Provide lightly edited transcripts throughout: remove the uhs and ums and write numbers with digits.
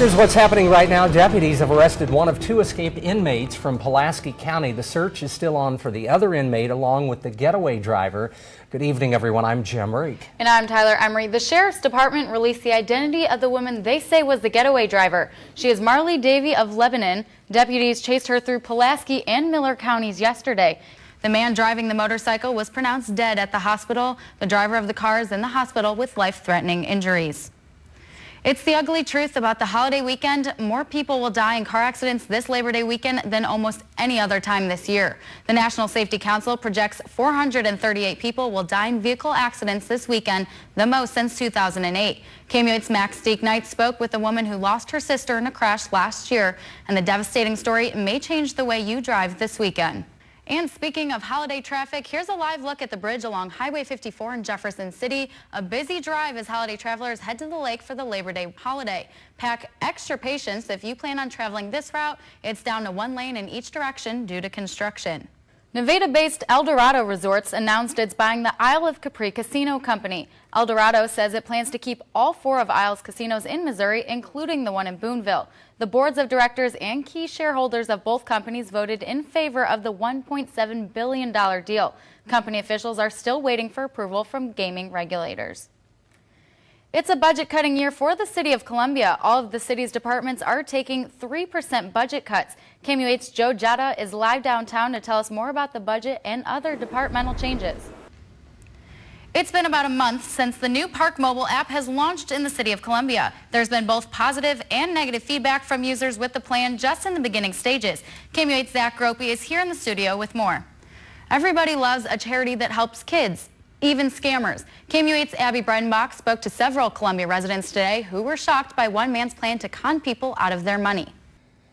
Here's what's happening right now. Deputies have arrested one of two escaped inmates from Pulaski County. The search is still on for the other inmate along with the getaway driver. Good evening, everyone. I'm Jim Reek. And I'm Tyler Emery. The Sheriff's Department released the identity of the woman they say was the getaway driver. She is Marley Davy of Lebanon. Deputies chased her through Pulaski and Miller counties yesterday. The man driving the motorcycle was pronounced dead at the hospital. The driver of the car is in the hospital with life-threatening injuries. It's the ugly truth about the holiday weekend. More people will die in car accidents this Labor Day weekend than almost any other time this year. The National Safety Council projects 438 people will die in vehicle accidents this weekend, the most since 2008. KMUH's Max Steeknight spoke with a woman who lost her sister in a crash last year, and the devastating story may change the way you drive this weekend. And speaking of holiday traffic, here's a live look at the bridge along Highway 54 in Jefferson City. A busy drive as holiday travelers head to the lake for the Labor Day holiday. Pack extra patience if you plan on traveling this route. It's down to one lane in each direction due to construction. Nevada-based Eldorado Resorts announced it's buying the Isle of Capri Casino Company. Eldorado says it plans to keep all 4 of Isle's casinos in Missouri, including the one in Boonville. The boards of directors and key shareholders of both companies voted in favor of the $1.7 billion deal. Company officials are still waiting for approval from gaming regulators. It's a budget-cutting year for the City of Columbia. All of the city's departments are taking 3% budget cuts. KMUH's Joe Jetta is live downtown to tell us more about the budget and other departmental changes. It's been about a month since the new Park Mobile app has launched in the City of Columbia. There's been both positive and negative feedback from users with the plan just in the beginning stages. KMUH's Zach Gropey is here in the studio with more. Everybody loves a charity that helps kids, even scammers. KMUH's Abby Bredenbach spoke to several Columbia residents today who were shocked by one man's plan to con people out of their money.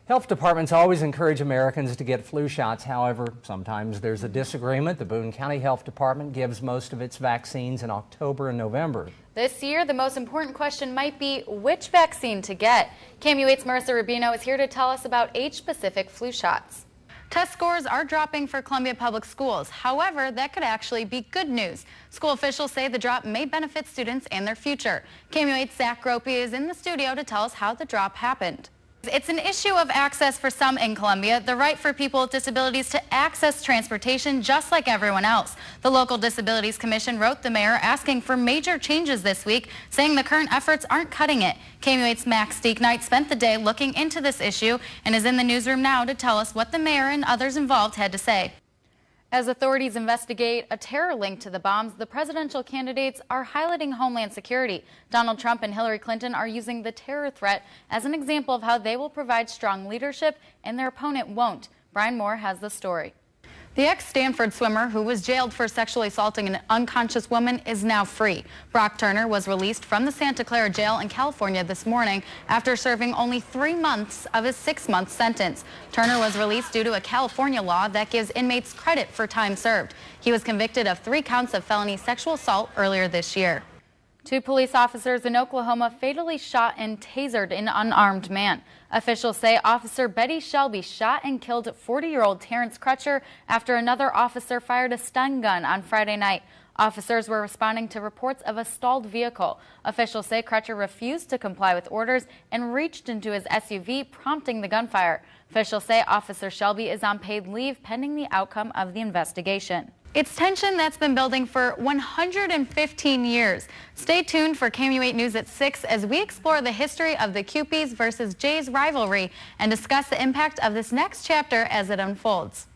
Health departments always encourage Americans to get flu shots. However, sometimes there's a disagreement. The Boone County Health Department gives most of its vaccines in October and November. This year, the most important question might be which vaccine to get. KMUH's Marissa Rubino is here to tell us about age-specific flu shots. Test scores are dropping for Columbia Public Schools. However, that could actually be good news. School officials say the drop may benefit students and their future. KMUH's Zach Gropey is in the studio to tell us how the drop happened. It's an issue of access for some in Columbia, the right for people with disabilities to access transportation just like everyone else. The local Disabilities Commission wrote the mayor asking for major changes this week, saying the current efforts aren't cutting it. KMUH's Max Steeknight spent the day looking into this issue and is in the newsroom now to tell us what the mayor and others involved had to say. As authorities investigate a terror link to the bombs, the presidential candidates are highlighting Homeland Security. Donald Trump and Hillary Clinton are using the terror threat as an example of how they will provide strong leadership and their opponent won't. Brian Moore has the story. The ex-Stanford swimmer who was jailed for sexually assaulting an unconscious woman is now free. Brock Turner was released from the Santa Clara jail in California this morning after serving only 3 months of his 6-month sentence. Turner was released due to a California law that gives inmates credit for time served. He was convicted of 3 counts of felony sexual assault earlier this year. 2 police officers in Oklahoma fatally shot and tasered an unarmed man. Officials say Officer Betty Shelby shot and killed 40-year-old Terrence Crutcher after another officer fired a stun gun on Friday night. Officers were responding to reports of a stalled vehicle. Officials say Crutcher refused to comply with orders and reached into his SUV, prompting the gunfire. Officials say Officer Shelby is on paid leave pending the outcome of the investigation. It's tension that's been building for 115 years. Stay tuned for KMUH News at 6 as we explore the history of the Cupies versus Jays rivalry and discuss the impact of this next chapter as it unfolds.